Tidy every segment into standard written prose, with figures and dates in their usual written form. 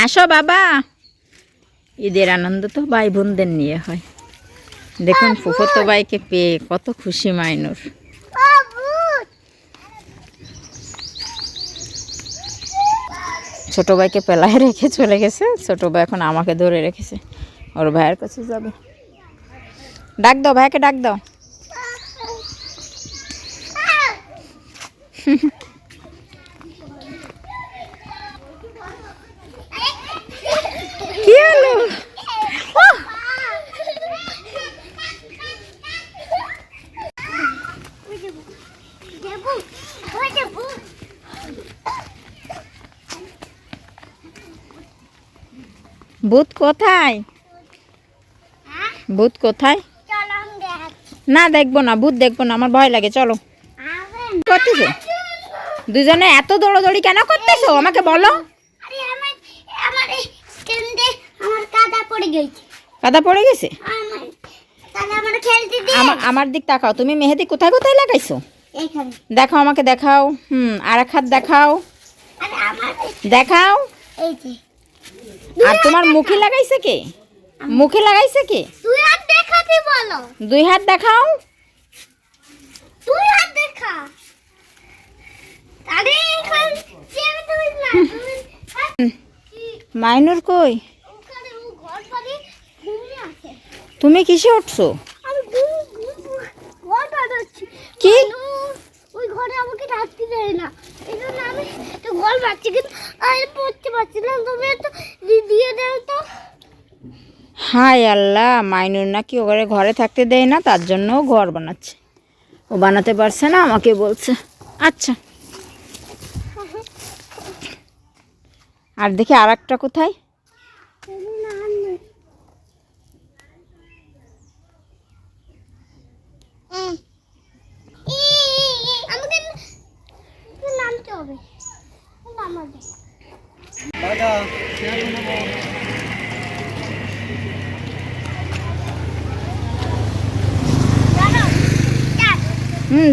আসো বাবা। ঈদের আনন্দ তো ভাই বোনদের নিয়ে হয়। দেখুন ফুফতো ভাইকে পেয়ে কত খুশি মাইনুর। ছোট ভাইকে পেলায় রেখে চলে গেছে। ছোট ভাই এখন আমাকে ধরে রেখেছে, ওর ভাইয়ের কাছে যাবে। ডাক দাও, ভাইকে ডাক দাও। কি হলো? ভূত কোথায়? ভূত কোথায়? না দেখবো না, ভূত দেখবো না, আমার ভয় লাগে। চলো। করতেছো দুজনে এত দৌড়াদৌড়ি কেন করতেছো আমাকে বলো। কাদা পড়ে গেছে? আমার দিক তাকাও। তুমি মেহেদি কোথায় কোথায় লাগাইছো দেখাও, আমাকে দেখাও। আর এক হাত দেখাও, দেখাও। আর তোমার মুখে লাগাইছে কে? মুখে লাগাইছে কে? দুই হাত দেখাও। মাইনুর কই? তুমি কিসে উঠছো? কি ওই ঘরে আমাকে থাকতে দেয় না, এজন্য আমি তো ঘর বাচ্চি কিন্তু আমি পড়তে পারছি না। তুমি একটু দিয়ে দাও তো। হায় আল্লাহ, মাইনুর নাকি ওরে ঘরে থাকতে দেয় না, তার জন্য ঘর বানাচ্ছে। ও বানাতে পারছে না, আমাকে বলছে। আচ্ছা, আর দেখি আর একটা কোথায়?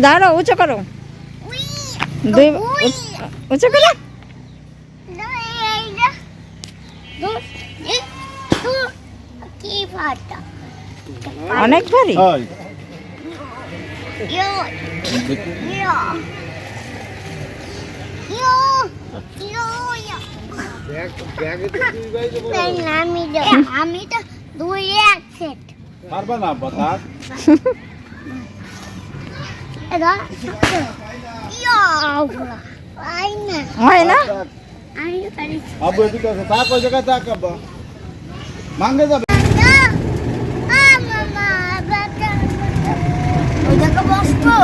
দাঁড়াও, উঁচু করো। উঁচু করো। অনেক ভারী। আমি তো দুই এক সেট পারবা না বাতা। হয় না? আবু এদিকে আছে, তা কই জায়গা তাকাবা মাঙ্গে যাবে। ওই জায়গা বসতো।